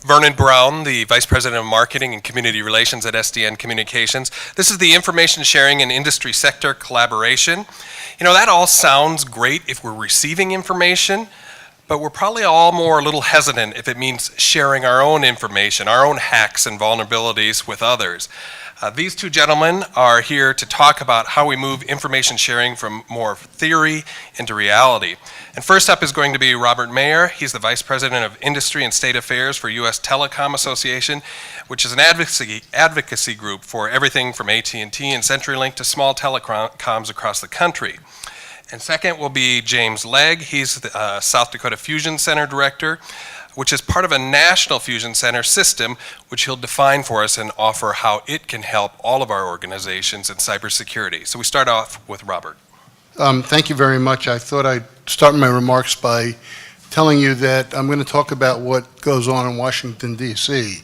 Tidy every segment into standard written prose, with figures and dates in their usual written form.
Vernon Brown, the Vice President of Marketing and Community Relations at SDN Communications. This is the Information Sharing and Industry Sector Collaboration. You know, that all sounds great if we're receiving information, but we're probably all a little hesitant if it means sharing our own information, our own hacks and vulnerabilities with others. These two gentlemen are here to talk about how we move information sharing from more theory into reality. And first up is going to be Robert Mayer. He's the Vice President of Industry and State Affairs for USTelecom Association, which is an advocacy group for everything from AT&T and CenturyLink to small telecoms across the country. And second will be James Legg. He's the South Dakota Fusion Center Director, which is part of a national fusion center system, which he'll define for us and offer how it can help all of our organizations in cybersecurity. So we start off with Robert. Thank you very much. I thought I'd start my remarks by telling you that I'm going to talk about what goes on in Washington, D.C.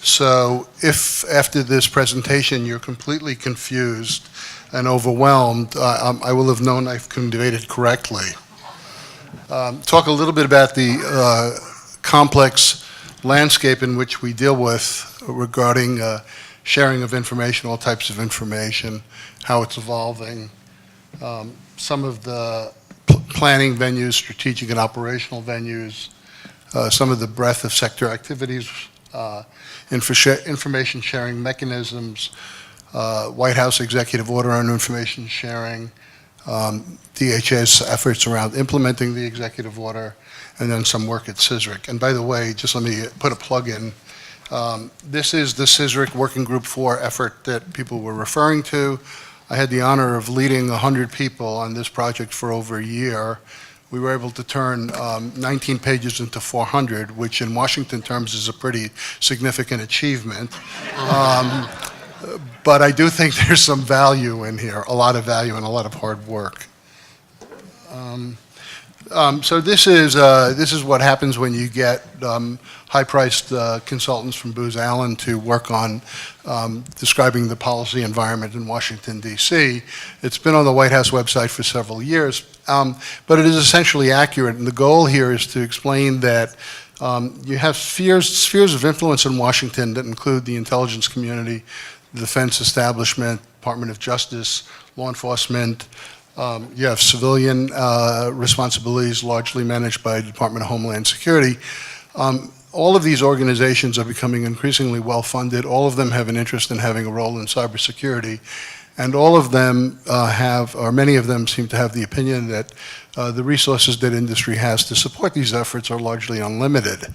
So if after this presentation you're completely confused and overwhelmed, I will have known I've conveyed it correctly. Talk a little bit about the complex landscape in which we deal with regarding sharing of information, all types of information, how it's evolving, some of the planning venues, strategic and operational venues, some of the breadth of sector activities, information sharing mechanisms, White House executive order on information sharing, DHA's efforts around implementing the executive order, and then some work at CISRIC. And by the way, just let me put a plug in. This is the CISRIC Working Group 4 effort that people were referring to. I had the honor of leading 100 people on this project for over a year. We were able to turn 19 pages into 400, which in Washington terms is a pretty significant achievement. But I do think there's some value in here, a lot of value and a lot of hard work. So this is what happens when you get high-priced consultants from Booz Allen to work on describing the policy environment in Washington, D.C. It's been on the White House website for several years, but it is essentially accurate. And the goal here is to explain that you have spheres of influence in Washington that include the intelligence community, the defense establishment, Department of Justice, law enforcement. You have civilian responsibilities largely managed by the Department of Homeland Security. All of these organizations are becoming increasingly well-funded. All of them have an interest in having a role in cybersecurity. And all of them or many of them seem to have the opinion that the resources that industry has to support these efforts are largely unlimited,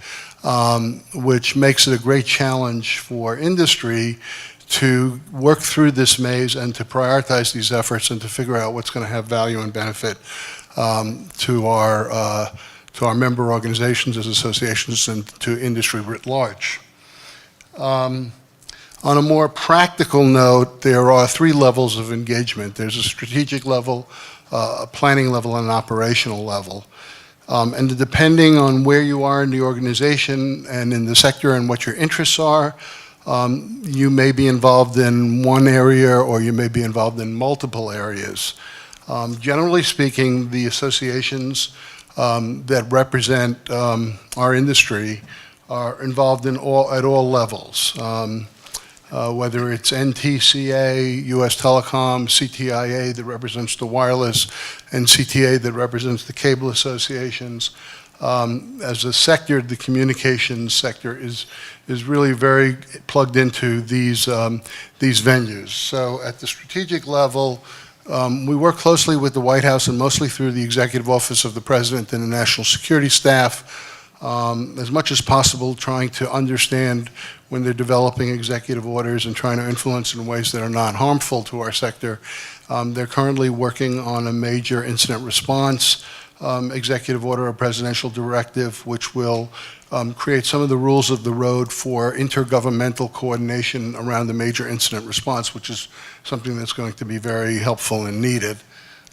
which makes it a great challenge for industry to work through this maze and to prioritize these efforts and to figure out what's going to have value and benefit to our member organizations as associations and to industry writ large. On a more practical note, there are 3 levels of engagement. There's a strategic level, a planning level, and an operational level. And depending on where you are in the organization and in the sector and what your interests are, you may be involved in one area or you may be involved in multiple areas. Generally speaking, the associations that represent our industry are involved at all levels, whether it's NTCA, USTelecom, CTIA that represents the wireless, and CTA that represents the cable associations. As a sector, the communications sector is really very plugged into these venues. So at the strategic level, we work closely with the White House and mostly through the Executive Office of the President and the National Security Staff, as much as possible trying to understand when they're developing executive orders and trying to influence in ways that are not harmful to our sector. They're currently working on a major incident response executive order or presidential directive, which will create some of the rules of the road for intergovernmental coordination around the major incident response, which is something that's going to be very helpful and needed.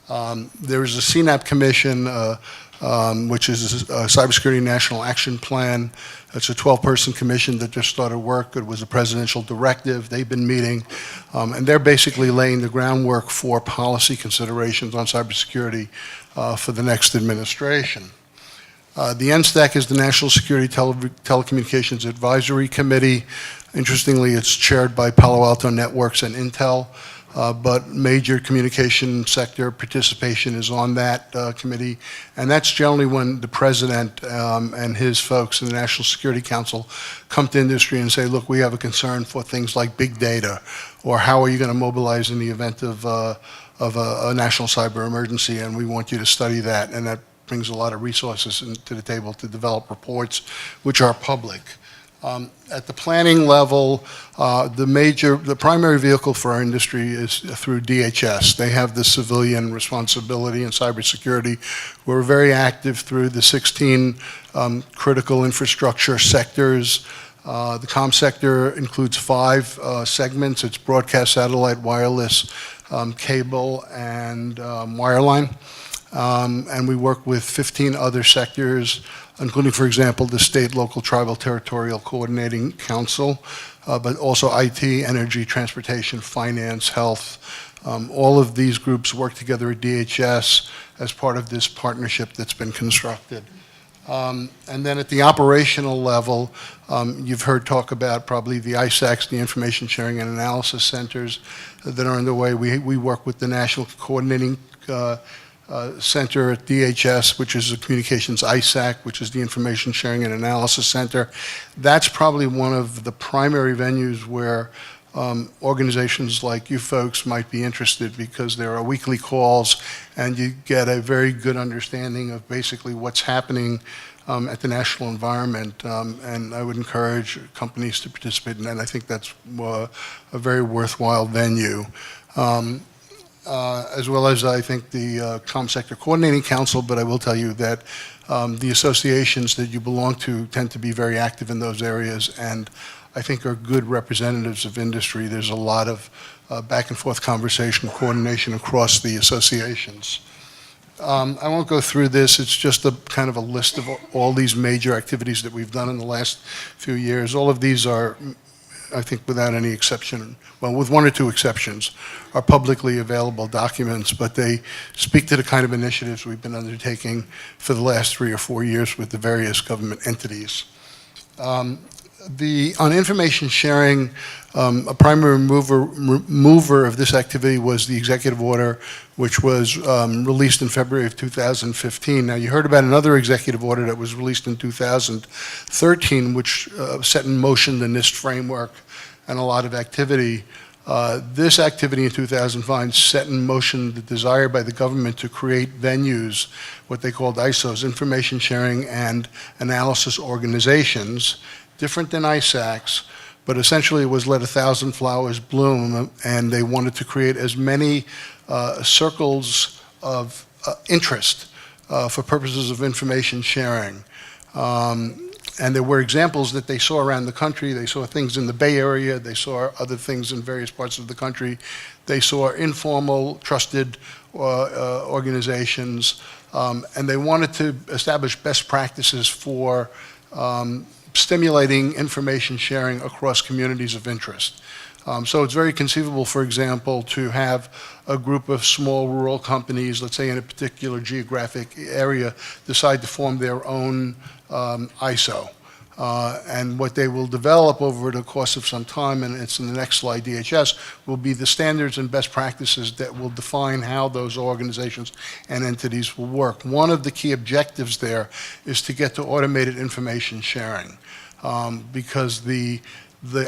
There is a CNAP commission, which is a Cybersecurity National Action Plan. It's a 12-person commission that just started work. It was a presidential directive. They've been meeting, and they're basically laying the groundwork for policy considerations on cybersecurity for the next administration. The NSTAC is the National Security Telecommunications Advisory Committee. Interestingly, it's chaired by Palo Alto Networks and Intel, but major communication sector participation is on that committee. And that's generally when the president and his folks in the National Security Council come to industry and say, look, we have a concern for things like big data, or how are you going to mobilize in the event of a national cyber emergency, and we want you to study that. And that brings a lot of resources to the table to develop reports which are public. At the planning level, the primary vehicle for our industry is through DHS. They have the civilian responsibility in cybersecurity. We're very active through the 16 critical infrastructure sectors. The comm sector includes 5 segments. It's broadcast, satellite, wireless, cable, and wireline. And we work with 15 other sectors, including, for example, the State, Local, Tribal, Territorial Coordinating Council, but also IT, energy, transportation, finance, health. All of these groups work together at DHS as part of this partnership that's been constructed. And then at the operational level, you've heard talk about probably the ISACs, the Information Sharing and Analysis Centers that are underway. We work with the National Coordinating Center at DHS, which is a communications ISAC, which is the Information Sharing and Analysis Center. That's probably one of the primary venues where organizations like you folks might be interested, because there are weekly calls and you get a very good understanding of basically what's happening at the national environment, and I would encourage companies to participate in that. I think that's a very worthwhile venue. As well as, I think, the Comm Sector Coordinating Council, but I will tell you that the associations that you belong to tend to be very active in those areas, and I think are good representatives of industry. There's a lot of back and forth conversation, coordination across the associations. I won't go through this. It's just a kind of a list of all these major activities that we've done in the last few years. All of these are, I think, without any exception, well, with 1 or 2 exceptions, are publicly available documents, but they speak to the kind of initiatives we've been undertaking for the last 3 or 4 years with the various government entities. On information sharing, a primary mover of this activity was the executive order, which was released in February of 2015. Now, you heard about another executive order that was released in 2013, which set in motion the NIST framework and a lot of activity. This activity in 2005 set in motion the desire by the government to create venues, what they called ISOs, Information Sharing and Analysis Organizations, different than ISACs, but essentially it was let 1,000 flowers bloom, and they wanted to create as many circles of interest for purposes of information sharing. And there were examples that they saw around the country. They saw things in the Bay Area. They saw other things in various parts of the country. They saw informal, trusted organizations, and they wanted to establish best practices for stimulating information sharing across communities of interest. So it's very conceivable, for example, to have a group of small rural companies, let's say in a particular geographic area, decide to form their own ISO. And what they will develop over the course of some time, and it's in the next slide, DHS, will be the standards and best practices that will define how those organizations and entities will work. One of the key objectives there is to get to automated information sharing, because the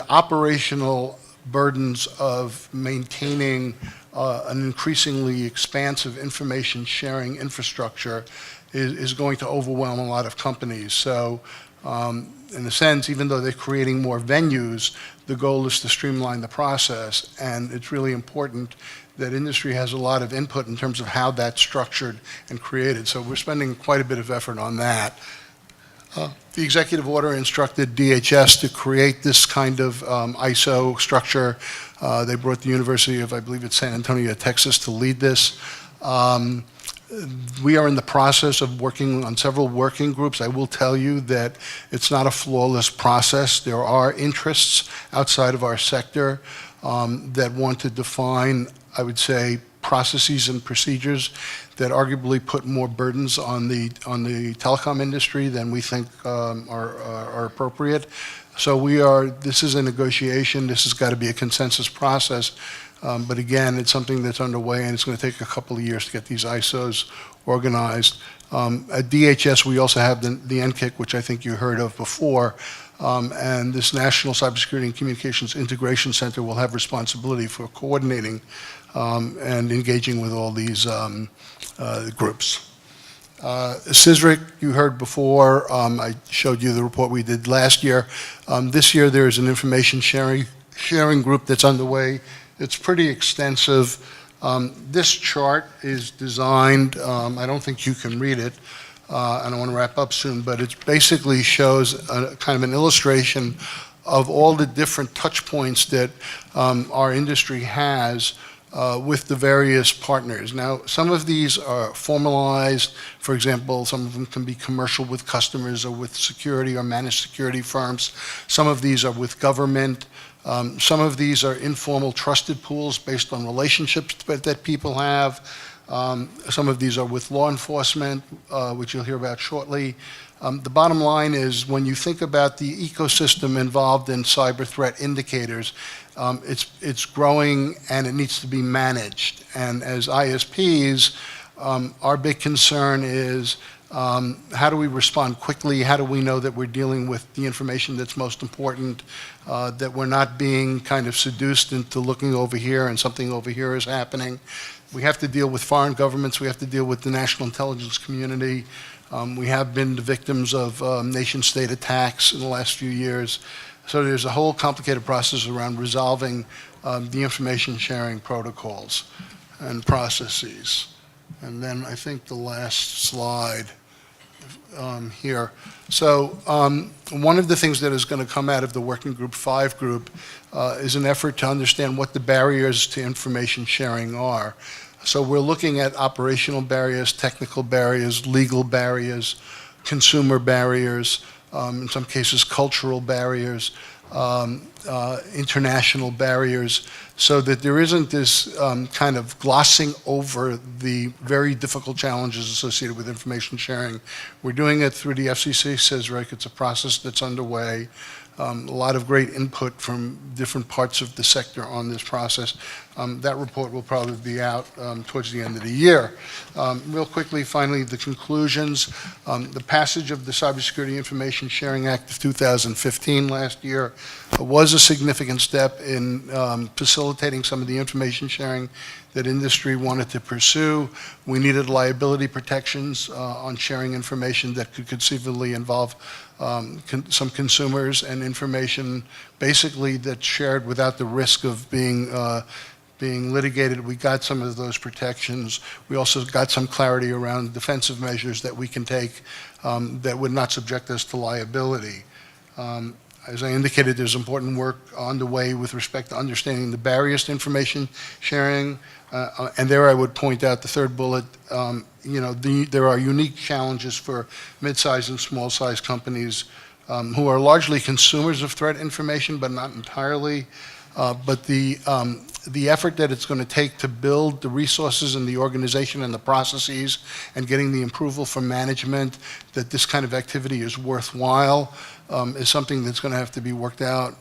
operational burdens of maintaining an increasingly expansive information sharing infrastructure is going to overwhelm a lot of companies. So in a sense, even though they're creating more venues, the goal is to streamline the process, and it's really important that industry has a lot of input in terms of how that's structured and created. So we're spending quite a bit of effort on that. The executive order instructed DHS to create this kind of ISO structure. They brought the University of, I believe it's San Antonio, Texas, to lead this. We are in the process of working on several working groups. I will tell you that it's not a flawless process. There are interests outside of our sector that want to define, I would say, processes and procedures that arguably put more burdens on the telecom industry than we think are appropriate. So this is a negotiation. This has got to be a consensus process. But again, it's something that's underway, and it's going to take a couple of years to get these ISOs organized. At DHS, we also have the NCIC, which I think you heard of before. And this National Cybersecurity and Communications Integration Center will have responsibility for coordinating and engaging with all these groups. CISRIC, you heard before. I showed you the report we did last year. This year, there is an information sharing group that's underway. It's pretty extensive. This chart is designed, I don't think you can read it, and I want to wrap up soon, but it basically shows a kind of an illustration of all the different touch points that our industry has with the various partners. Now, some of these are formalized. For example, some of them can be commercial with customers or with security or managed security firms. Some of these are with government. Some of these are informal trusted pools based on relationships that people have. Some of these are with law enforcement, which you'll hear about shortly. The bottom line is when you think about the ecosystem involved in cyber threat indicators, it's growing and it needs to be managed. And as ISPs, our big concern is how do we respond quickly? How do we know that we're dealing with the information that's most important, that we're not being kind of seduced into looking over here and something over here is happening? We have to deal with foreign governments. We have to deal with the national intelligence community. We have been the victims of nation-state attacks in the last few years. So there's a whole complicated process around resolving the information sharing protocols and processes. And then I think the last slide here. So one of the things that is going to come out of the Working Group 5 group is an effort to understand what the barriers to information sharing are. So we're looking at operational barriers, technical barriers, legal barriers, consumer barriers, in some cases cultural barriers, international barriers, so that there isn't this kind of glossing over the very difficult challenges associated with information sharing. We're doing it through the FCC CISRIC. It's a process that's underway. A lot of great input from different parts of the sector on this process. That report will probably be out towards the end of the year. Real quickly, finally, the conclusions. The passage of the Cybersecurity Information Sharing Act of 2015 last year was a significant step in facilitating some of the information sharing that industry wanted to pursue. We needed liability protections on sharing information that could conceivably involve some consumers and information basically that's shared without the risk of being litigated. We got some of those protections. We also got some clarity around defensive measures that we can take that would not subject us to liability. As I indicated, there's important work on the way with respect to understanding the barriers to information sharing. And there I would point out the third bullet, there are unique challenges for mid-sized and small-sized companies who are largely consumers of threat information, but not entirely. But the effort that it's going to take to build the resources and the organization and the processes and getting the approval from management that this kind of activity is worthwhile is something that's going to have to be worked out,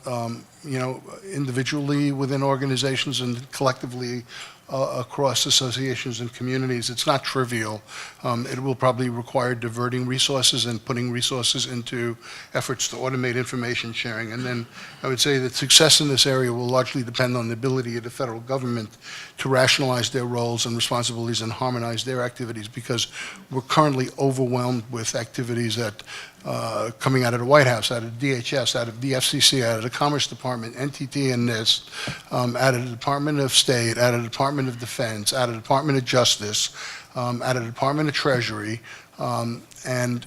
individually within organizations and collectively across associations and communities. It's not trivial. It will probably require diverting resources and putting resources into efforts to automate information sharing. And then I would say that success in this area will largely depend on the ability of the federal government to rationalize their roles and responsibilities and harmonize their activities, because we're currently overwhelmed with activities that coming out of the White House, out of DHS, out of the FCC, out of the Commerce Department, NTT and NIST, out of the Department of State, out of the Department of Defense, out of the Department of Justice, out of the Department of Treasury, and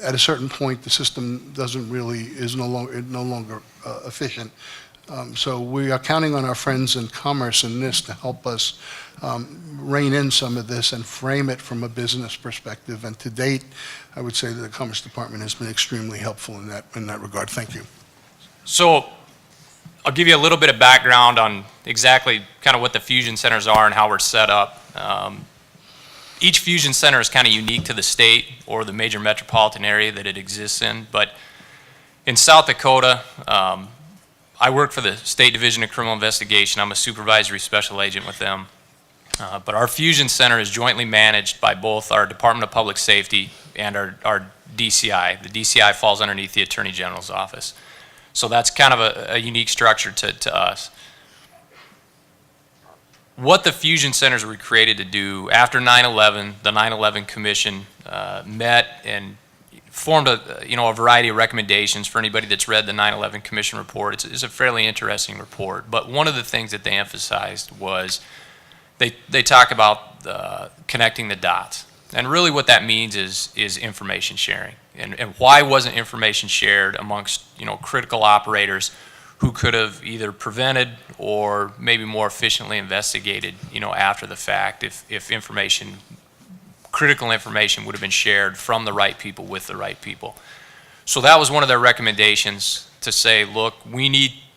at a certain point the system is no longer efficient. So we are counting on our friends in Commerce and NIST to help us rein in some of this and frame it from a business perspective. And to date, I would say that the Commerce Department has been extremely helpful in that regard. Thank you. So I'll give you a little bit of background on exactly kind of what the fusion centers are and how we're set up. Each fusion center is kind of unique to the state or the major metropolitan area that it exists in, but in South Dakota, I work for the State Division of Criminal Investigation. I'm a supervisory special agent with them. But our fusion center is jointly managed by both our Department of Public Safety and our DCI. The DCI falls underneath the Attorney General's office. So that's kind of a unique structure to us. What the fusion centers were created to do, after 9/11, the 9/11 Commission met and formed a variety of recommendations. For anybody that's read the 9/11 Commission report, it's a fairly interesting report. But one of the things that they emphasized was they talk about connecting the dots. And really what that means is information sharing. And why wasn't information shared amongst critical operators who could have either prevented or maybe more efficiently investigated after the fact if critical information would have been shared from the right people with the right people. So that was one of their recommendations, to say, look,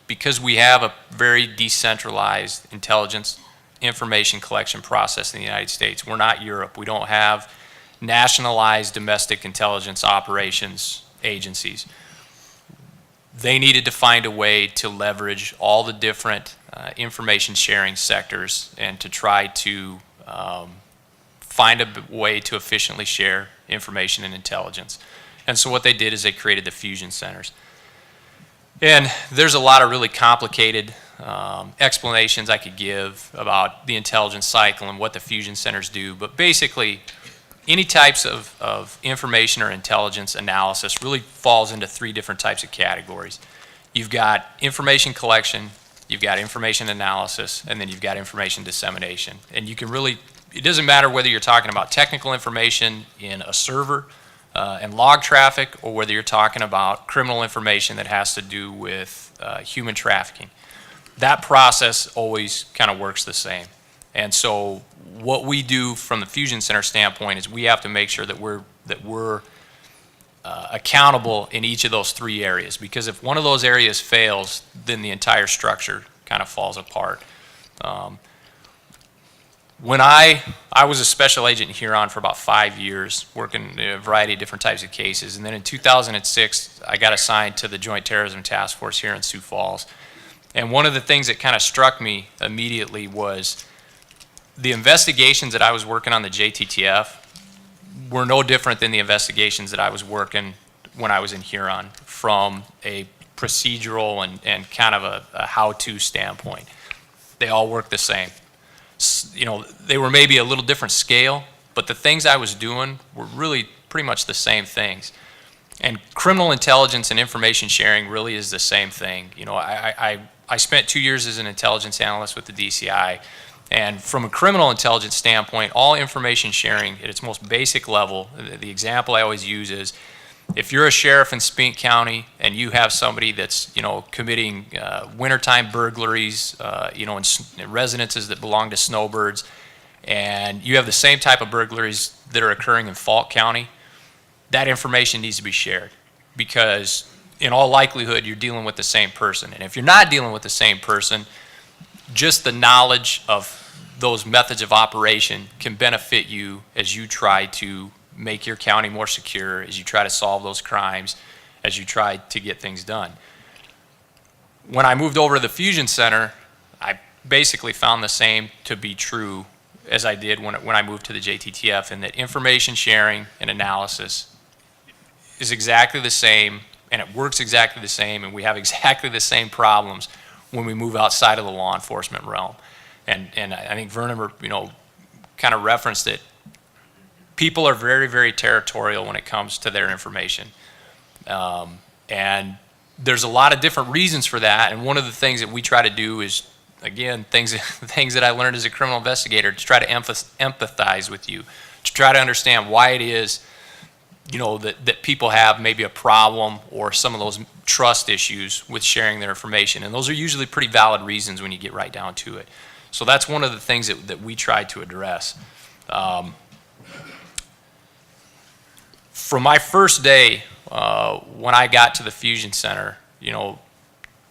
because we have a very decentralized intelligence information collection process in the United States. We're not Europe. We don't have nationalized domestic intelligence operations agencies. They needed to find a way to leverage all the different information sharing sectors and to try to find a way to efficiently share information and intelligence. And so what they did is they created the fusion centers. And there's a lot of really complicated explanations I could give about the intelligence cycle and what the fusion centers do, but basically any types of information or intelligence analysis really falls into three different types of categories. You've got information collection, you've got information analysis, and then you've got information dissemination. And you can really, it doesn't matter whether you're talking about technical information in a server and log traffic, or whether you're talking about criminal information that has to do with human trafficking. That process always kind of works the same. And so what we do from the fusion center standpoint is we have to make sure that we're accountable in each of those three areas, because if one of those areas fails, then the entire structure kind of falls apart. When I was a special agent in Huron for about 5 years, working a variety of different types of cases, and then in 2006 I got assigned to the Joint Terrorism Task Force here in Sioux Falls. And one of the things that kind of struck me immediately was the investigations that I was working on the JTTF were no different than the investigations that I was working when I was in Huron, from a procedural and kind of a how-to standpoint. They all work the same. They were maybe a little different scale, but the things I was doing were really pretty much the same things. And criminal intelligence and information sharing really is the same thing. I spent 2 years as an intelligence analyst with the DCI, and from a criminal intelligence standpoint, all information sharing at its most basic level, the example I always use is, if you're a sheriff in Spink County and you have somebody that's committing wintertime burglaries, in residences that belong to snowbirds, and you have the same type of burglaries that are occurring in Falk County, that information needs to be shared, because in all likelihood you're dealing with the same person. And if you're not dealing with the same person, just the knowledge of those methods of operation can benefit you as you try to make your county more secure, as you try to solve those crimes, as you try to get things done. When I moved over to the Fusion Center, I basically found the same to be true as I did when I moved to the JTTF, in that information sharing and analysis is exactly the same, and it works exactly the same, and we have exactly the same problems when we move outside of the law enforcement realm. And I think Vernon, kind of referenced it. People are very, very territorial when it comes to their information. And there's a lot of different reasons for that, and one of the things that we try to do is, again, things that I learned as a criminal investigator, to try to empathize with you, to try to understand why it is that people have maybe a problem or some of those trust issues with sharing their information. And those are usually pretty valid reasons when you get right down to it. So that's one of the things that we try to address. From my first day, when I got to the Fusion Center,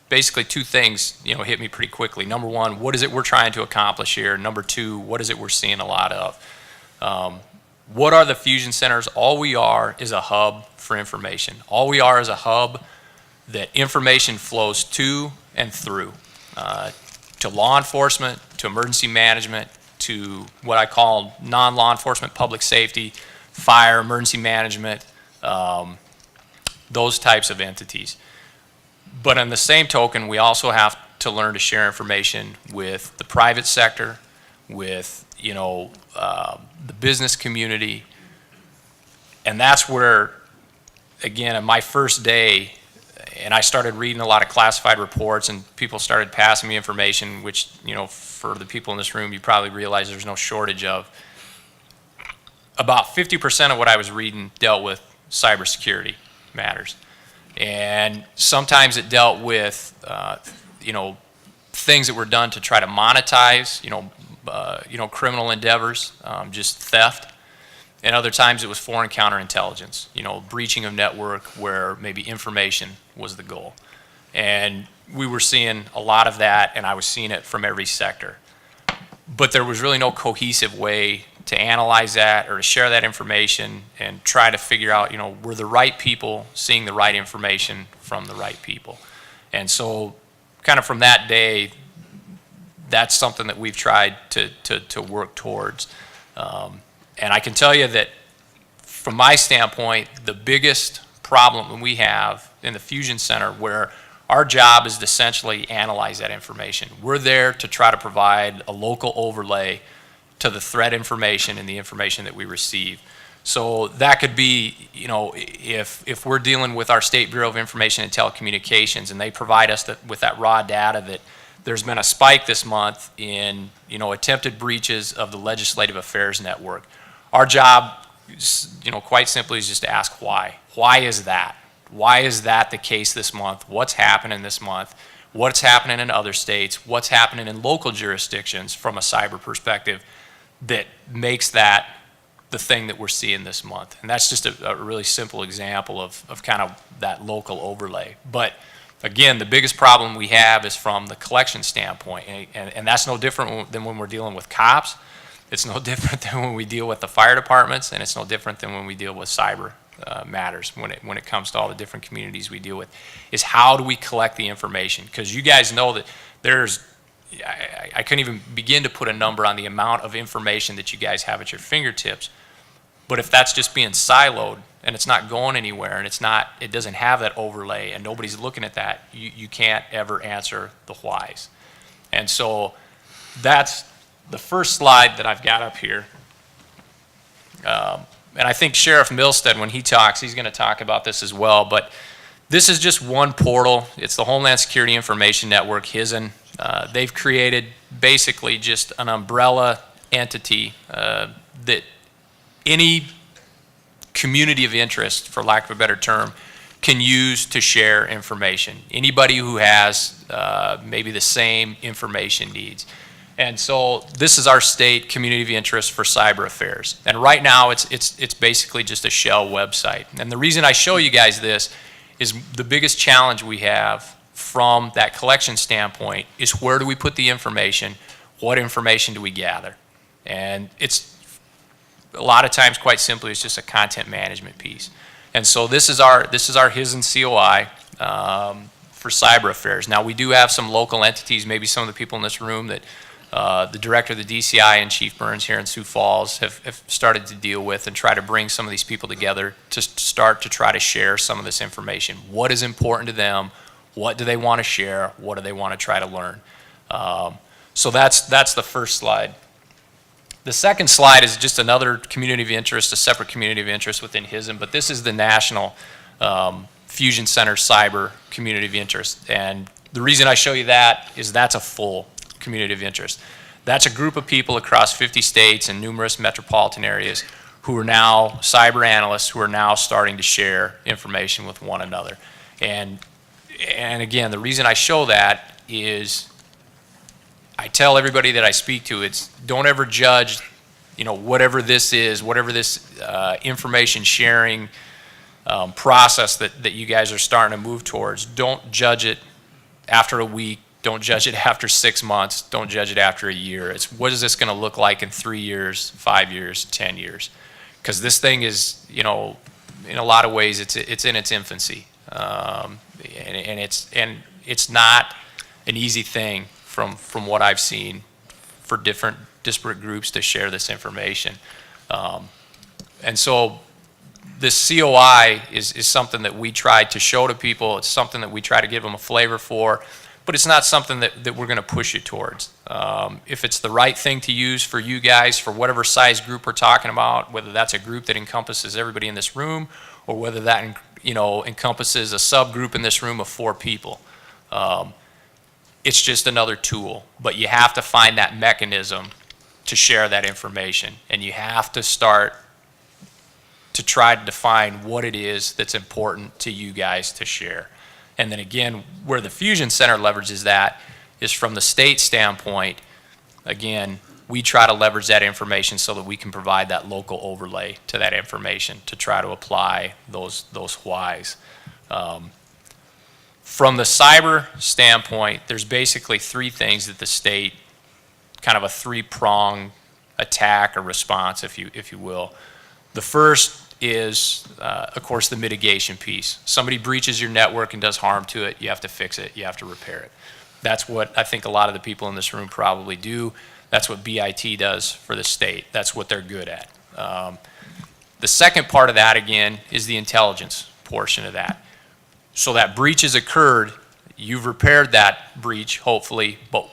basically two things, hit me pretty quickly. Number one, what is it we're trying to accomplish here? Number two, what is it we're seeing a lot of? What are the fusion centers? All we are is a hub for information. All we are is a hub that information flows to and through, to law enforcement, to emergency management, to what I call non-law enforcement, public safety, fire, emergency management, those types of entities. But on the same token, we also have to learn to share information with the private sector, with the business community, and that's where, again, on my first day, and I started reading a lot of classified reports, and people started passing me information, which, for the people in this room, you probably realize there's no shortage of. About 50% of what I was reading dealt with cybersecurity matters. And sometimes it dealt with, things that were done to try to monetize, criminal endeavors, just theft. And other times it was foreign counterintelligence, breaching of network where maybe information was the goal. And we were seeing a lot of that, and I was seeing it from every sector. But there was really no cohesive way to analyze that or to share that information and try to figure out, were the right people seeing the right information from the right people. And so kind of from that day, that's something that we've tried to work towards. And I can tell you that from my standpoint, the biggest problem we have in the Fusion Center, where our job is to essentially analyze that information. We're there to try to provide a local overlay to the threat information and the information that we receive. So that could be, if we're dealing with our State Bureau of Information and Telecommunications and they provide us with that raw data that there's been a spike this month in, attempted breaches of the Legislative Affairs Network. Our job, quite simply is just to ask why. Why is that? Why is that the case this month? What's happening this month? What's happening in other states? What's happening in local jurisdictions from a cyber perspective that makes that the thing that we're seeing this month? And that's just a really simple example of kind of that local overlay. But again, the biggest problem we have is from the collection standpoint, and that's no different than when we're dealing with cops. It's no different than when we deal with the fire departments, and it's no different than when we deal with cyber matters when it comes to all the different communities we deal with, is how do we collect the information? Because you guys know that I couldn't even begin to put a number on the amount of information that you guys have at your fingertips. But if that's just being siloed and it's not going anywhere and it doesn't have that overlay and nobody's looking at that, you can't ever answer the whys. And so that's the first slide that I've got up here. And I think Sheriff Milstead, when he talks, he's going to talk about this as well. But this is just one portal. It's the Homeland Security Information Network, HISN. They've created basically just an umbrella entity that any community of interest, for lack of a better term, can use to share information. Anybody who has maybe the same information needs. And so this is our state community of interest for cyber affairs. And right now it's basically just a shell website. And the reason I show you guys this is the biggest challenge we have from that collection standpoint is where do we put the information? What information do we gather? And it's a lot of times, quite simply, it's just a content management piece. And so this is our HISN COI for cyber affairs. Now we do have some local entities, maybe some of the people in this room that the director of the DCI and Chief Burns here in Sioux Falls have started to deal with and try to bring some of these people together to start to try to share some of this information. What is important to them? What do they want to share? What do they want to try to learn? So that's the first slide. The second slide is just another community of interest, a separate community of interest within HISN, but this is the National Fusion Center Cyber Community of Interest. And the reason I show you that is that's a full community of interest. That's a group of people across 50 states and numerous metropolitan areas who are now cyber analysts who are now starting to share information with one another. And again, the reason I show that is I tell everybody that I speak to, it's don't ever judge, whatever this is, whatever this information sharing process that you guys are starting to move towards, don't judge it after a week. Don't judge it after 6 months. Don't judge it after a year. It's what is this going to look like in 3 years, 5 years, 10 years? Because this thing is, in a lot of ways, it's in its infancy, and it's not an easy thing from what I've seen for different disparate groups to share this information, and so this COI is something that we try to show to people. It's something that we try to give them a flavor for. But it's not something that we're going to push you towards. If it's the right thing to use for you guys, for whatever size group we're talking about, whether that's a group that encompasses everybody in this room, or whether that encompasses a subgroup in this room of 4 people, it's just another tool. But you have to find that mechanism to share that information, and you have to start to try to define what it is that's important to you guys to share. And then again, where the Fusion Center leverages that is from the state standpoint. Again, we try to leverage that information so that we can provide that local overlay to that information to try to apply those whys. From the cyber standpoint, there's basically 3 things that the state, kind of a 3-prong attack or response, if you will. The first is, of course, the mitigation piece. Somebody breaches your network and does harm to it, you have to fix it, you have to repair it. That's what I think a lot of the people in this room probably do. That's what BIT does for the state. That's what they're good at. The second part of that, again, is the intelligence portion of that. So that breach has occurred, you've repaired that breach, hopefully, but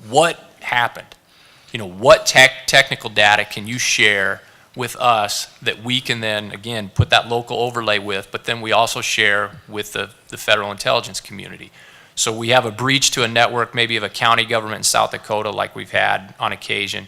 what happened? What technical data can you share with us that we can then, again, put that local overlay with, but then we also share with the federal intelligence community. So we have a breach to a network, maybe of a county government in South Dakota, like we've had on occasion.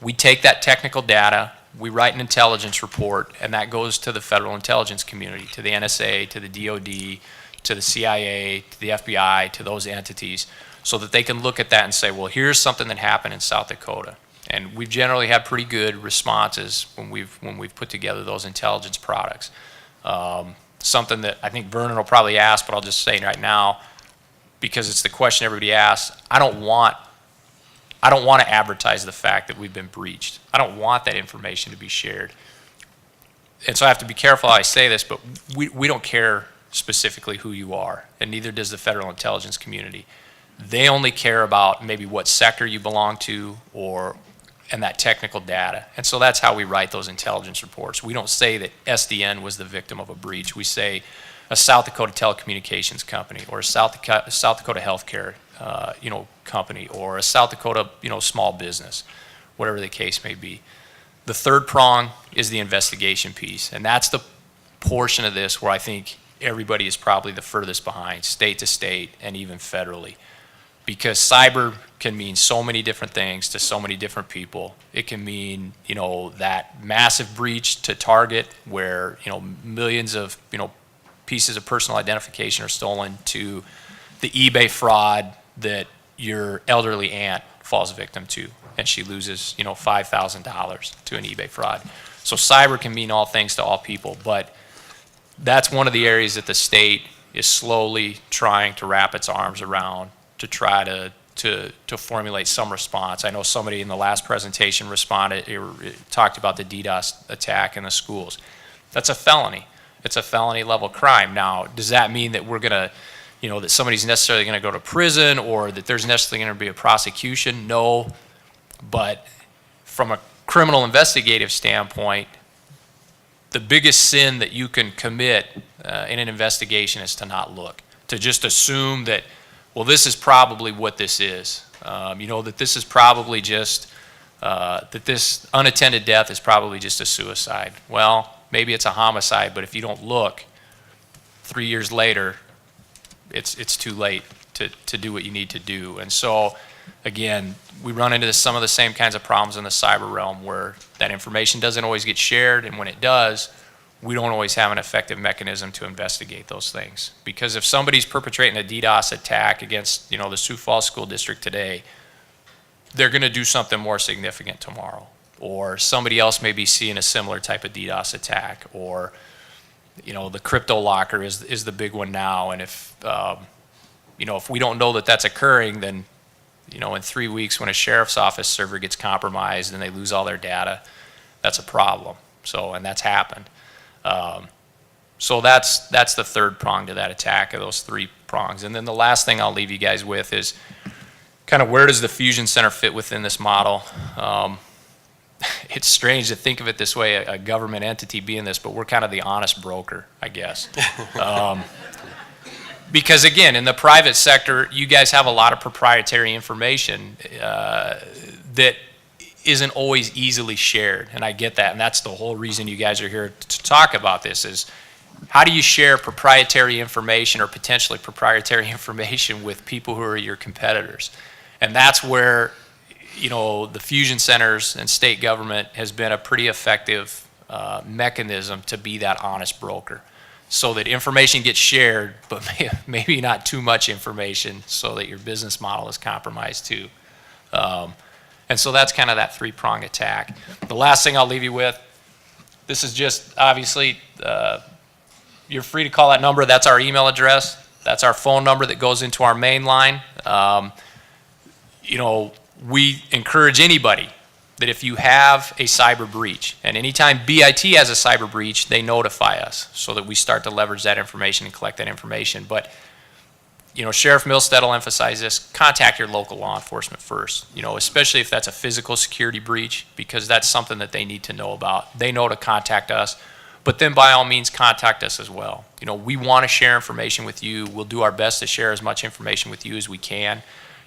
We take that technical data, we write an intelligence report, and that goes to the federal intelligence community, to the NSA, to the DOD, to the CIA, to the FBI, to those entities, so that they can look at that and say, well, here's something that happened in South Dakota. And we've generally had pretty good responses when we've put together those intelligence products. Something that I think Vernon will probably ask, but I'll just say right now, because it's the question everybody asks, I don't want to advertise the fact that we've been breached. I don't want that information to be shared. And so I have to be careful how I say this, but we don't care specifically who you are, and neither does the federal intelligence community. They only care about maybe what sector you belong to and that technical data. And so that's how we write those intelligence reports. We don't say that SDN was the victim of a breach. We say a South Dakota telecommunications company, or a South Dakota healthcare company, or a South Dakota small business, whatever the case may be. The third prong is the investigation piece, and that's the portion of this where I think everybody is probably the furthest behind, state to state and even federally. Because cyber can mean so many different things to so many different people. It can mean, that massive breach to Target where, millions of, pieces of personal identification are stolen, to the eBay fraud that your elderly aunt falls victim to, and she loses, $5,000 to an eBay fraud. So cyber can mean all things to all people, but that's one of the areas that the state is slowly trying to wrap its arms around to try to formulate some response. I know somebody in the last presentation talked about the DDoS attack in the schools. That's a felony. It's a felony level crime. Now, does that mean that we're gonna, that somebody's necessarily gonna go to prison, or that there's necessarily gonna be a prosecution? No, but from a criminal investigative standpoint, the biggest sin that you can commit in an investigation is to not look, to just assume that, well, this is probably what this is. That this is probably just, that this unattended death is probably just a suicide. Well, maybe it's a homicide, but if you don't look, 3 years later, it's too late to do what you need to do. And so, again, we run into some of the same kinds of problems in the cyber realm where that information doesn't always get shared, and when it does, we don't always have an effective mechanism to investigate those things. Because if somebody's perpetrating a DDoS attack against, the Sioux Falls School District today, they're going to do something more significant tomorrow. Or somebody else may be seeing a similar type of DDoS attack. Or, the crypto locker is the big one now. And if if we don't know that that's occurring, then, in 3 weeks when a sheriff's office server gets compromised and they lose all their data, that's a problem. So, and that's happened. So that's the third prong to that attack, of those 3 prongs. And then the last thing I'll leave you guys with is kind of, where does the Fusion Center fit within this model? It's strange to think of it this way, a government entity being this, but we're kind of the honest broker, I guess. Because again, in the private sector, you guys have a lot of proprietary information that isn't always easily shared, and I get that, and that's the whole reason you guys are here to talk about this, is how do you share proprietary information or potentially proprietary information with people who are your competitors? And that's where, the fusion centers and state government has been a pretty effective mechanism to be that honest broker, so that information gets shared, but maybe not too much information, so that your business model is compromised too. And so that's kind of that 3-prong attack. The last thing I'll leave you with, this is just, obviously, you're free to call that number. That's our email address. That's our phone number that goes into our main line. We encourage anybody that if you have a cyber breach, and anytime BIT has a cyber breach, they notify us so that we start to leverage that information and collect that information. But, Sheriff Milstead will emphasize this: contact your local law enforcement first, especially if that's a physical security breach, because that's something that they need to know about. They know to contact us, but then by all means contact us as well. We want to share information with you. We'll do our best to share as much information with you as we can.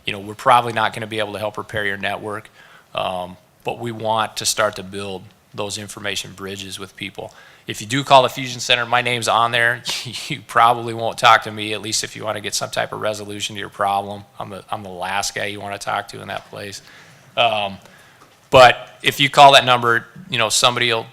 We're probably not going to be able to help repair your network, but we want to start to build those information bridges with people. If you do call the Fusion Center, my name's on there. You probably won't talk to me, at least if you want to get some type of resolution to your problem. I'm the last guy you want to talk to in that place. But if you call that number, somebody will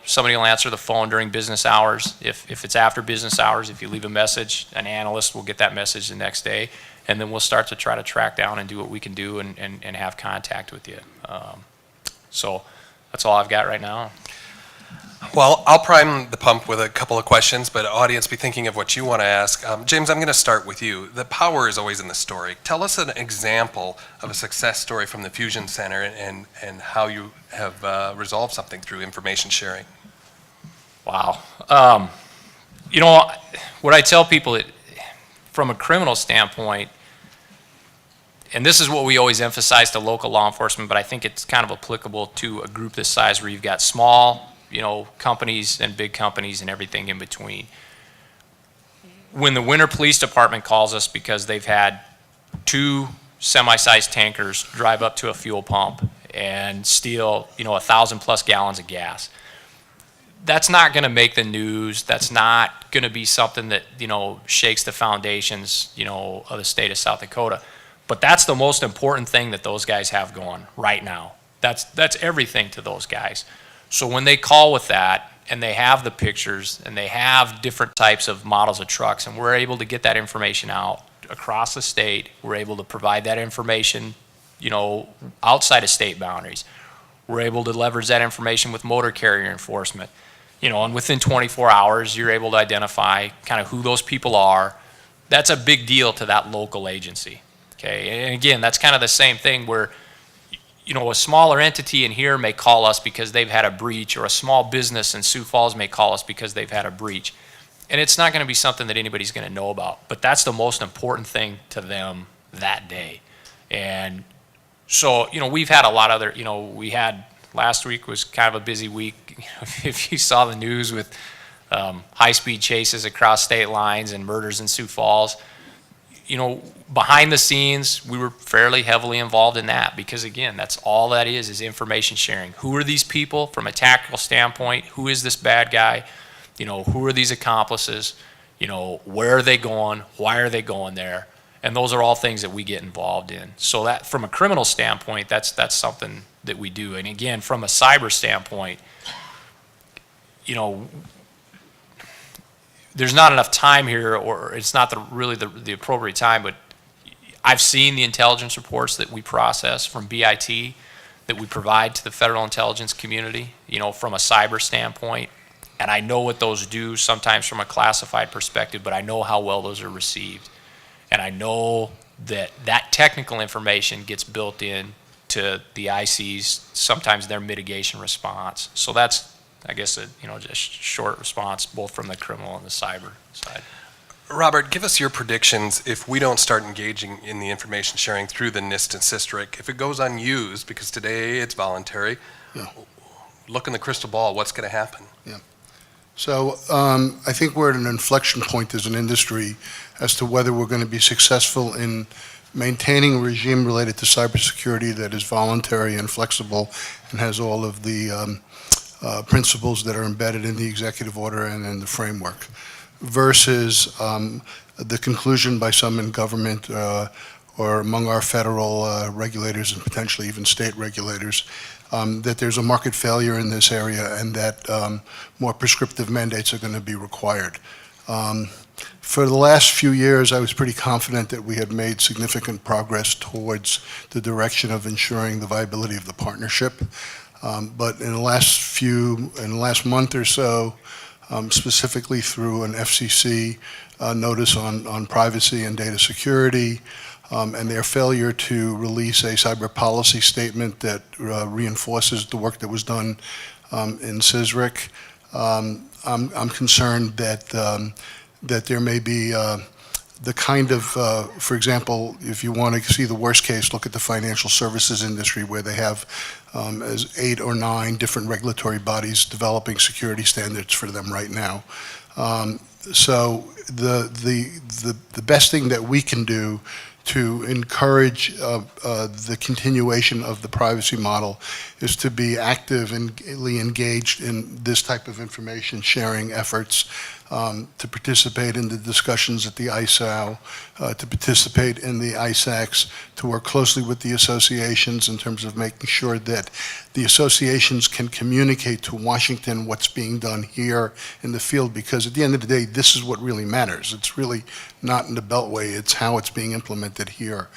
answer the phone during business hours. If it's after business hours, if you leave a message, an analyst will get that message the next day, and then we'll start to try to track down and do what we can do and have contact with you. So that's all I've got right now. Well, I'll prime the pump with a couple of questions, but audience, be thinking of what you want to ask. James, I'm going to start with you. The power is always in the story. Tell us an example of a success story from the Fusion Center and how you have resolved something through information sharing. Wow. What I tell people, from a criminal standpoint, and this is what we always emphasize to local law enforcement, but I think it's kind of applicable to a group this size where you've got small, companies and big companies and everything in between. When the Winter Police Department calls us because they've had 2 semi-sized tankers drive up to a fuel pump and steal, 1,000+ gallons of gas, that's not going to make the news. That's not going to be something that, shakes the foundations, of the state of South Dakota. But that's the most important thing that those guys have going right now. That's everything to those guys. So when they call with that, and they have the pictures, and they have different types of models of trucks, and we're able to get that information out across the state, we're able to provide that information, outside of state boundaries. We're able to leverage that information with motor carrier enforcement. And within 24 hours, you're able to identify kind of who those people are. That's a big deal to that local agency. Okay, and again, that's kind of the same thing where, a smaller entity in here may call us because they've had a breach, or a small business in Sioux Falls may call us because they've had a breach. And it's not going to be something that anybody's going to know about, but that's the most important thing to them that day. And so, we've had a lot of other, we had, last week was kind of a busy week. If you saw the news with high-speed chases across state lines and murders in Sioux Falls, behind the scenes, we were fairly heavily involved in that, because again, that's all that is information sharing. Who are these people from a tactical standpoint? Who is this bad guy? Who are these accomplices? Where are they going? Why are they going there? And those are all things that we get involved in. So that, from a criminal standpoint, that's something that we do. And again, from a cyber standpoint, there's not enough time here, or it's not really the appropriate time, but I've seen the intelligence reports that we process from BIT, that we provide to the federal intelligence community, from a cyber standpoint. And I know what those do, sometimes from a classified perspective, but I know how well those are received. And I know that technical information gets built in to the IC's, sometimes their mitigation response. So that's, I guess, just short response, both from the criminal and the cyber side. Robert, give us your predictions if we don't start engaging in the information sharing through the NIST and SISTRIC. If it goes unused, because today it's voluntary, look in the crystal ball, what's going to happen? So I think we're at an inflection point as an industry as to whether we're going to be successful in maintaining a regime related to cybersecurity that is voluntary and flexible and has all of the principles that are embedded in the executive order and in the framework, versus the conclusion by some in government or among our federal regulators and potentially even state regulators that there's a market failure in this area and that more prescriptive mandates are going to be required. For the last few years, I was pretty confident that we had made significant progress towards the direction of ensuring the viability of the partnership. But in the last month or so, specifically through an FCC notice on privacy and data security, and their failure to release a cyber policy statement that reinforces the work that was done in CISRIC, I'm concerned that there may be the kind of, for example, if you want to see the worst case, look at the financial services industry where they have as 8 or 9 different regulatory bodies developing security standards for them right now. So the best thing that we can do to encourage the continuation of the privacy model is to be actively engaged in this type of information sharing efforts, to participate in the discussions at the ISAO, to participate in the ISACs, to work closely with the associations in terms of making sure that the associations can communicate to Washington what's being done here in the field, because at the end of the day, this is what really matters. It's really not in the Beltway, it's how it's being implemented here.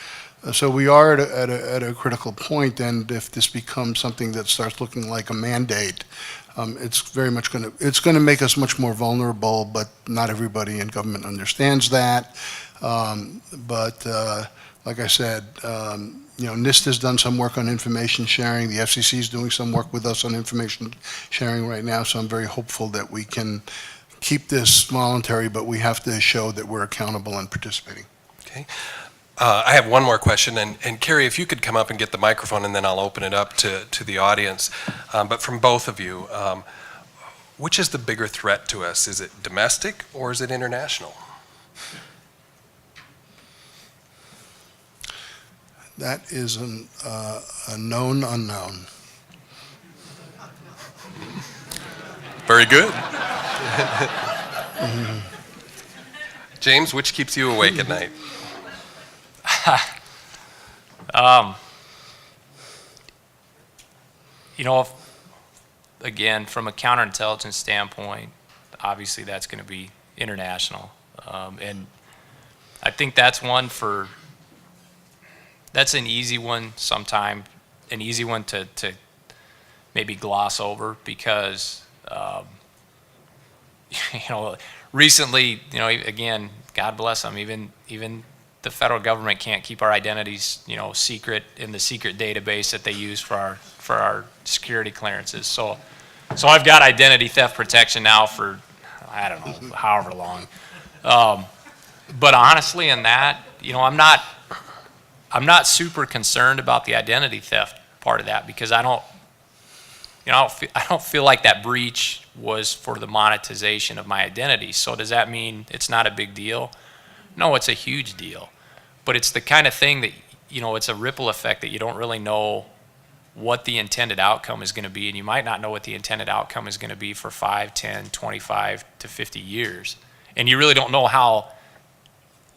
So we are at a critical point, and if this becomes something that starts looking like a mandate, it's very much going to make us much more vulnerable, but not everybody in government understands that. Like I said, NIST has done some work on information sharing. The FCC is doing some work with us on information sharing right now, so I'm very hopeful that we can keep this voluntary, but we have to show that we're accountable and participating. Okay. I have one more question, and Carrie, if you could come up and get the microphone, and then I'll open it up to the audience. But from both of you, which is the bigger threat to us? Is it domestic or is it international? That is a known unknown. Very good. James, which keeps you awake at night? Again, from a counterintelligence standpoint, obviously that's going to be international. And I think that's an easy one sometime, an easy one to maybe gloss over because, recently, again, God bless them, even the federal government can't keep our identities, secret in the secret database that they use for our security clearances. So I've got identity theft protection now for, I don't know, however long. But honestly, in that, I'm not super concerned about the identity theft part of that because I don't feel like that breach was for the monetization of my identity. So does that mean it's not a big deal? No, it's a huge deal. But it's the kind of thing that, it's a ripple effect that you don't really know what the intended outcome is going to be. And you might not know what the intended outcome is going to be for 5, 10, 25 to 50 years. And you really don't know how.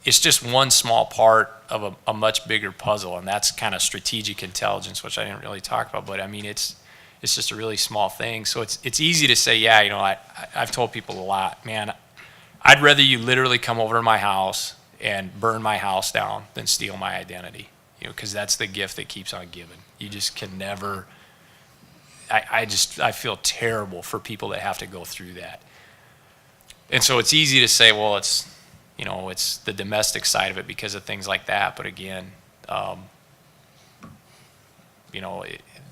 It's just one small part of a much bigger puzzle. And that's kind of strategic intelligence, which I didn't really talk about. But I mean, it's just a really small thing. So it's easy to say, yeah, I've told people a lot, man, I'd rather you literally come over to my house and burn my house down than steal my identity, because that's the gift that keeps on giving. You just can never, I feel terrible for people that have to go through that. And so it's easy to say, well, it's you know, it's the domestic side of it because of things like that. But again, you know,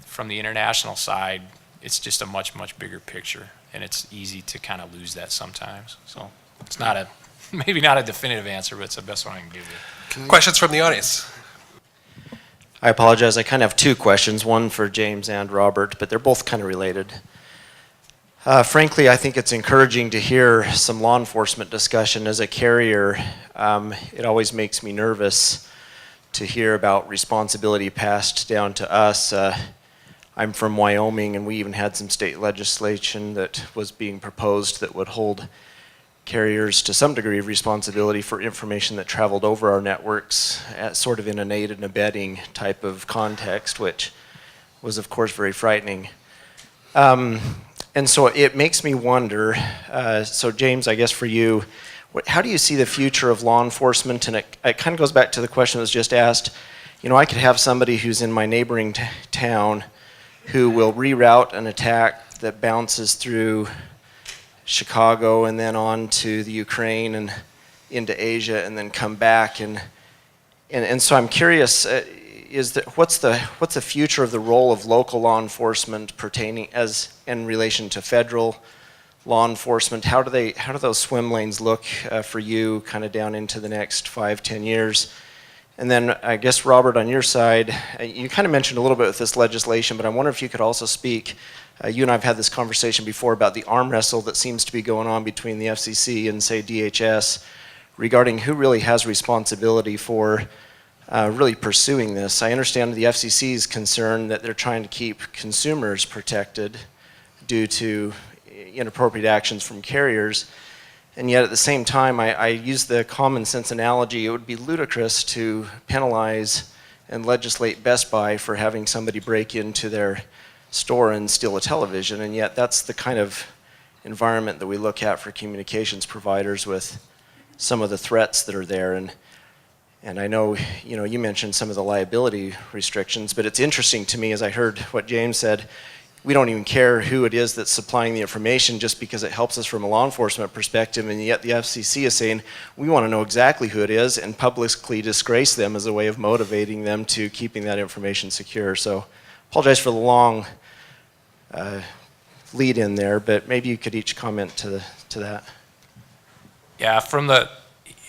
from the international side, it's just a much, much bigger picture, and it's easy to kind of lose that sometimes. So it's not a, maybe not a definitive answer, but it's the best one I can give you. Questions from the audience? I apologize. I kind of have two questions, one for James and Robert, but they're both kind of related. Frankly, I think it's encouraging to hear some law enforcement discussion. As a carrier, it always makes me nervous to hear about responsibility passed down to us. I'm from Wyoming, and we even had some state legislation that was being proposed that would hold carriers to some degree of responsibility for information that traveled over our networks, sort of in an aid and abetting type of context, which was, of course, very frightening. And so it makes me wonder, so James, I guess for you, how do you see the future of law enforcement? And it kind of goes back to the question that was just asked. You know, I could have somebody who's in my neighboring town who will reroute an attack that bounces through Chicago and then on to the Ukraine and into Asia and then come back. And so I'm curious, what's the future of the role of local law enforcement pertaining as in relation to federal law enforcement? How do those swim lanes look for you kind of down into the next 5-10 years? And then I guess, Robert, on your side, you kind of mentioned a little bit with this legislation, but I wonder if you could also speak, you and I have had this conversation before about the arm wrestle that seems to be going on between the FCC and, say, DHS regarding who really has responsibility for really pursuing this. I understand the FCC's concern that they're trying to keep consumers protected due to inappropriate actions from carriers. And yet at the same time, I use the common sense analogy, it would be ludicrous to penalize and legislate Best Buy for having somebody break into their store and steal a television. And yet that's the kind of environment that we look at for communications providers with some of the threats that are there. And I know, you know, you mentioned some of the liability restrictions, but it's interesting to me as I heard what James said, we don't even care who it is that's supplying the information just because it helps us from a law enforcement perspective, and yet the FCC is saying we want to know exactly who it is and publicly disgrace them as a way of motivating them to keeping that information secure. So apologize for the long lead in there, but maybe you could each comment to that. Yeah,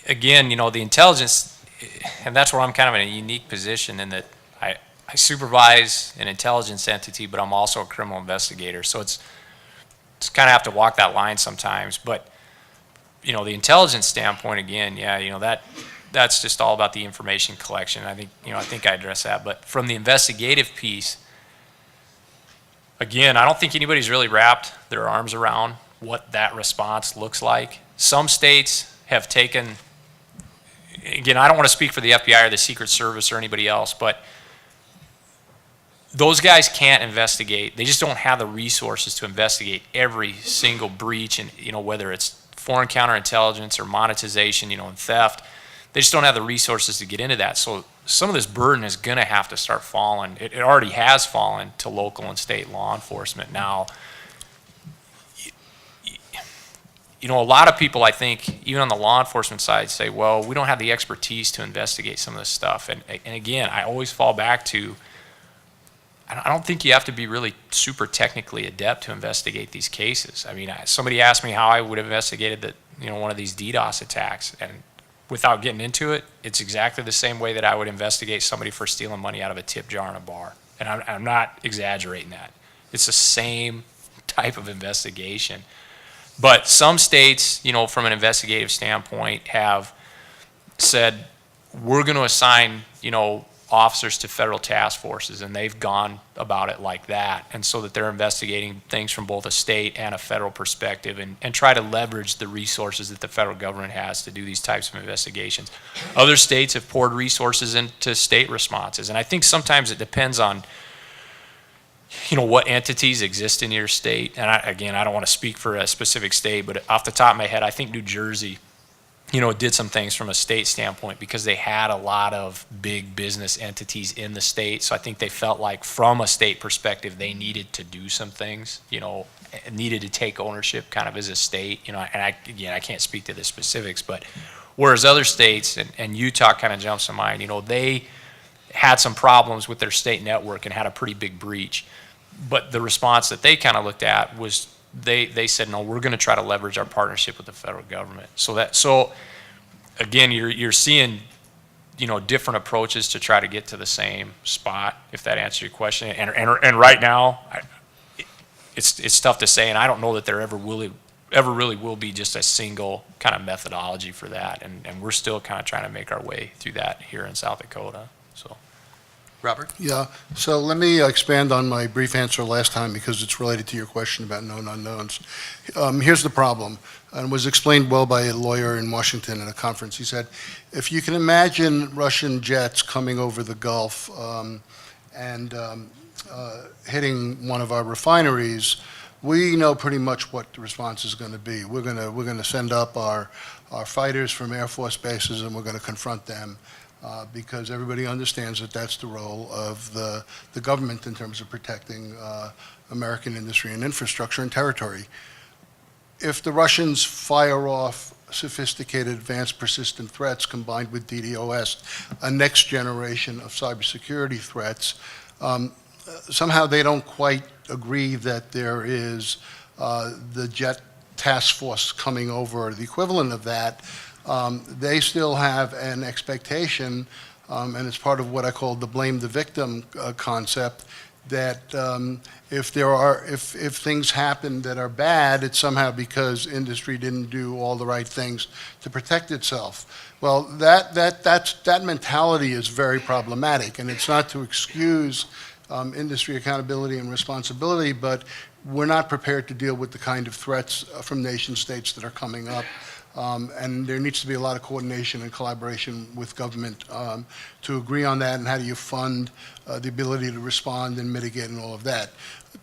again, you know, the intelligence, and that's where I'm kind of in a unique position in that I supervise an intelligence entity, but I'm also a criminal investigator. So it's kind of have to walk that line sometimes. But, you know, the intelligence standpoint, again, yeah, you know, that's just all about the information collection. I think I addressed that. But from the investigative piece, again, I don't think anybody's really wrapped their arms around what that response looks like. Some states have taken, again, I don't want to speak for the FBI or the Secret Service or anybody else, but those guys can't investigate. They just don't have the resources to investigate every single breach, and you know, whether it's foreign counterintelligence or monetization, you know, and theft. They just don't have the resources to get into that. So some of this burden is going to have to start falling. It already has fallen to local and state law enforcement. Now, you know, a lot of people, I think, even on the law enforcement side, say, well, we don't have the expertise to investigate some of this stuff. And again, I always fall back to, I don't think you have to be really super technically adept to investigate these cases. I mean, somebody asked me how I would have investigated one of these DDoS attacks, and without getting into it, it's exactly the same way that I would investigate somebody for stealing money out of a tip jar in a bar. And I'm not exaggerating that. It's the same type of investigation. But some states, you know, from an investigative standpoint, have said, we're going to assign, you know, officers to federal task forces, and they've gone about it like that, and so that they're investigating things from both a state and a federal perspective, and try to leverage the resources that the federal government has to do these types of investigations. Other states have poured resources into state responses, and I think sometimes it depends on, you know, what entities exist in your state. And I don't want to speak for a specific state, but off the top of my head, I think New Jersey, you know, did some things from a state standpoint because they had a lot of big business entities in the state. So I think they felt like from a state perspective, they needed to do some things, you know, needed to take ownership kind of as a state, you know, and I can't speak to the specifics, but Whereas other states, and Utah kind of jumps to mind, they had some problems with their state network and had a pretty big breach. But the response that they kind of looked at was they said, no, we're going to try to leverage our partnership with the federal government. So again, you're seeing, different approaches to try to get to the same spot, if that answers your question. And right now, it's tough to say, and I don't know that there ever really will be just a single kind of methodology for that. And we're still kind of trying to make our way through that here in South Dakota. So, Robert? Yeah, so let me expand on my brief answer last time because it's related to your question about known unknowns. Here's the problem, and was explained well by a lawyer in Washington at a conference. He said, if you can imagine Russian jets coming over the Gulf and hitting one of our refineries, we know pretty much what the response is going to be. We're going to send up our fighters from Air Force bases, and we're going to confront them. Because everybody understands that that's the role of the government in terms of protecting American industry and infrastructure and territory. If the Russians fire off sophisticated, advanced, persistent threats combined with DDoS, a next generation of cybersecurity threats, somehow they don't quite agree that there is the jet task force coming over, or the equivalent of that. They still have an expectation, and it's part of what I call the blame the victim concept, that if things happen that are bad, it's somehow because industry didn't do all the right things to protect itself. Well, that mentality is very problematic, and it's not to excuse industry accountability and responsibility, but we're not prepared to deal with the kind of threats from nation states that are coming up. And there needs to be a lot of coordination and collaboration with government to agree on that, and how do you fund the ability to respond and mitigate and all of that.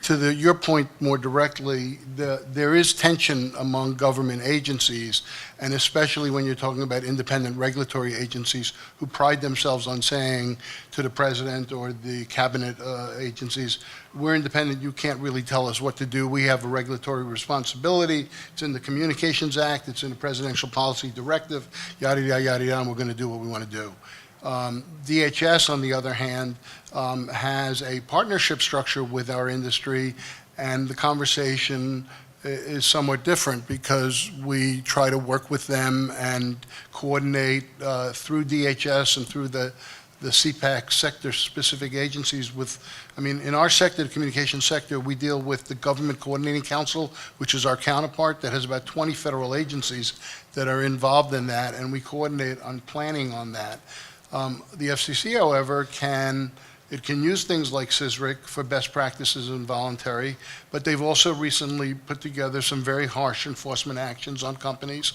To your point more directly, there is tension among government agencies, and especially when you're talking about independent regulatory agencies who pride themselves on saying to the president or the cabinet agencies, we're independent, you can't really tell us what to do, we have a regulatory responsibility, it's in the Communications Act, it's in the Presidential Policy Directive, yada, yada, yada, yada, and we're going to do what we want to do. DHS, on the other hand, has a partnership structure with our industry, and the conversation is somewhat different because we try to work with them and coordinate through DHS and through the CPAC sector-specific agencies with, in our sector, the communications sector, we deal with the Government Coordinating Council, which is our counterpart that has about 20 federal agencies that are involved in that, and we coordinate on planning on that. The FCC, however, can use things like CISRIC for best practices and voluntary, but they've also recently put together some very harsh enforcement actions on companies.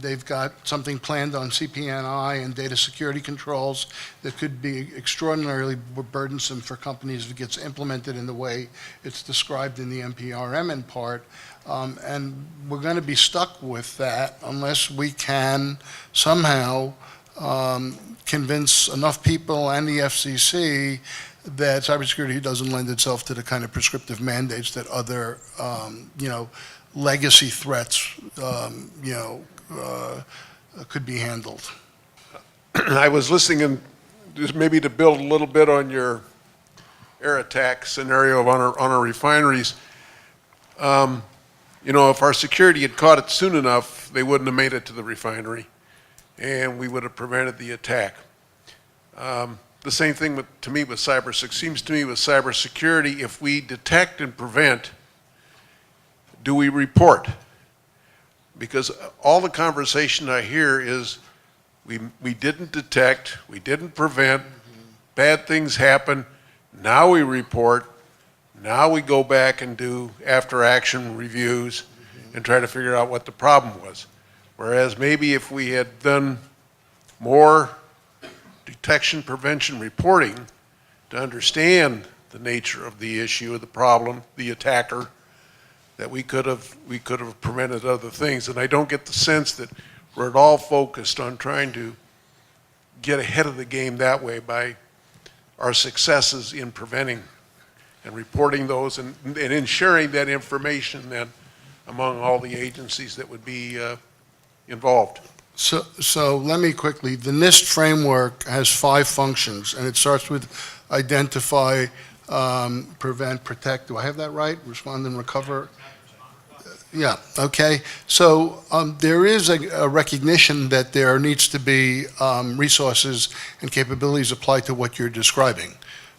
They've got something planned on CPNI and data security controls that could be extraordinarily burdensome for companies if it gets implemented in the way it's described in the NPRM in part. And we're going to be stuck with that unless we can somehow convince enough people and the FCC that cybersecurity doesn't lend itself to the kind of prescriptive mandates that other, legacy threats, could be handled. I was listening, and just maybe to build a little bit on your air attack scenario on our refineries. If our security had caught it soon enough, they wouldn't have made it to the refinery, and we would have prevented the attack. The same thing seems to me with cybersecurity. If we detect and prevent, do we report? Because all the conversation I hear is we didn't detect, we didn't prevent, bad things happen, now we report, now we go back and do after action reviews and try to figure out what the problem was. Whereas maybe if we had done more detection, prevention, reporting to understand the nature of the issue, of the problem, the attacker, that we could have prevented other things. And I don't get the sense that we're at all focused on trying to get ahead of the game that way by our successes in preventing and reporting those and in sharing that information then among all the agencies that would be involved. So let me quickly, the NIST framework has 5 functions, and it starts with identify, prevent, protect. Do I have that right? Respond and recover? Yeah, okay. So there is a recognition that there needs to be resources and capabilities applied to what you're describing.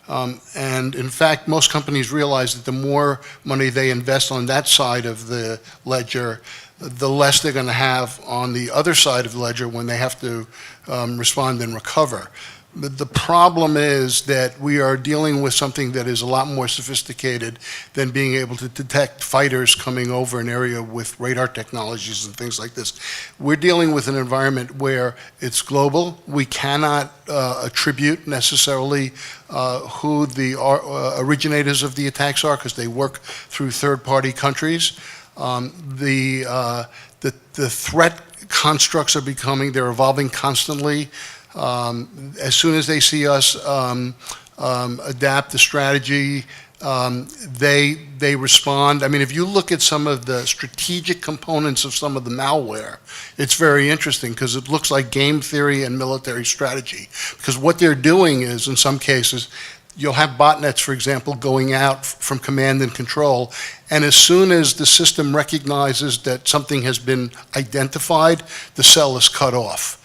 And in fact, most companies realize that the more money they invest on that side of the ledger, the less they're going to have on the other side of the ledger when they have to respond and recover. The problem is that we are dealing with something that is a lot more sophisticated than being able to detect fighters coming over an area with radar technologies and things like this. We're dealing with an environment where it's global. We cannot attribute necessarily who the originators of the attacks are because they work through third-party countries. The threat constructs are they're evolving constantly. As soon as they see us adapt the strategy, they respond. I mean, if you look at some of the strategic components of some of the malware, it's very interesting because it looks like game theory and military strategy. Because what they're doing is, in some cases, you'll have botnets, for example, going out from command and control, and as soon as the system recognizes that something has been identified, the cell is cut off.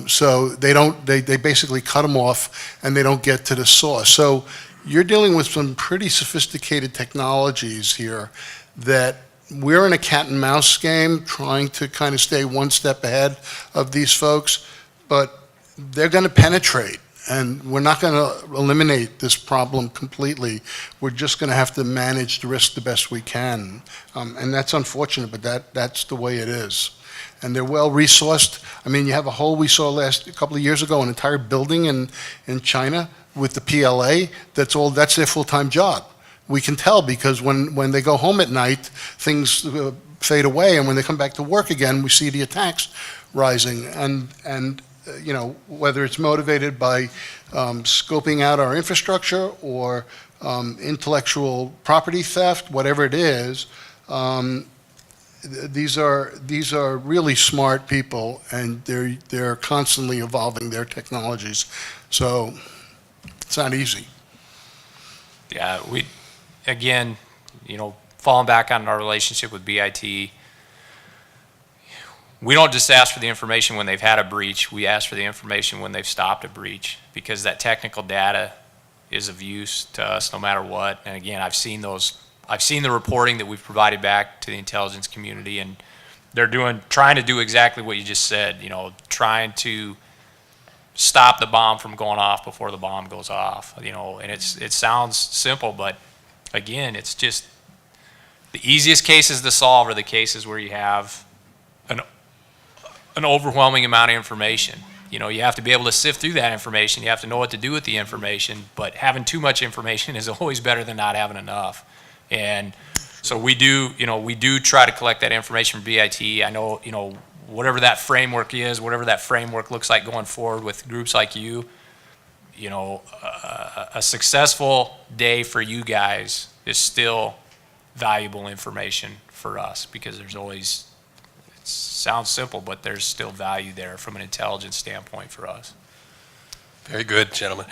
So they basically cut them off and they don't get to the source. So you're dealing with some pretty sophisticated technologies here that we're in a cat and mouse game trying to kind of stay one step ahead of these folks, but they're going to penetrate. And we're not going to eliminate this problem completely. We're just going to have to manage the risk the best we can. And that's unfortunate, but that's the way it is. And they're well resourced. I mean, you have we saw a couple of years ago, an entire building in China with the PLA. That's their full-time job. We can tell because when they go home at night, things fade away. And when they come back to work again, we see the attacks rising. And you know, whether it's motivated by scoping out our infrastructure or intellectual property theft, whatever it is, these are really smart people, and they're constantly evolving their technologies. So it's not easy. Yeah, again, you know, falling back on our relationship with BIT, we don't just ask for the information when they've had a breach. We ask for the information when they've stopped a breach, because that technical data is of use to us no matter what. And again, I've seen the reporting that we've provided back to the intelligence community, and they're trying to do exactly what you just said, you know, trying to stop the bomb from going off before the bomb goes off, you know. And it sounds simple, but again, it's just the easiest cases to solve are the cases where you have an overwhelming amount of information. You know, you have to be able to sift through that information. You have to know what to do with the information, but having too much information is always better than not having enough. And so we do try to collect that information from BIT. I know, you know, whatever that framework is, whatever that framework looks like going forward with groups like you, you know, a successful day for you guys is still valuable information for us, because there's always, it sounds simple, but there's still value there from an intelligence standpoint for us. Very good, gentlemen.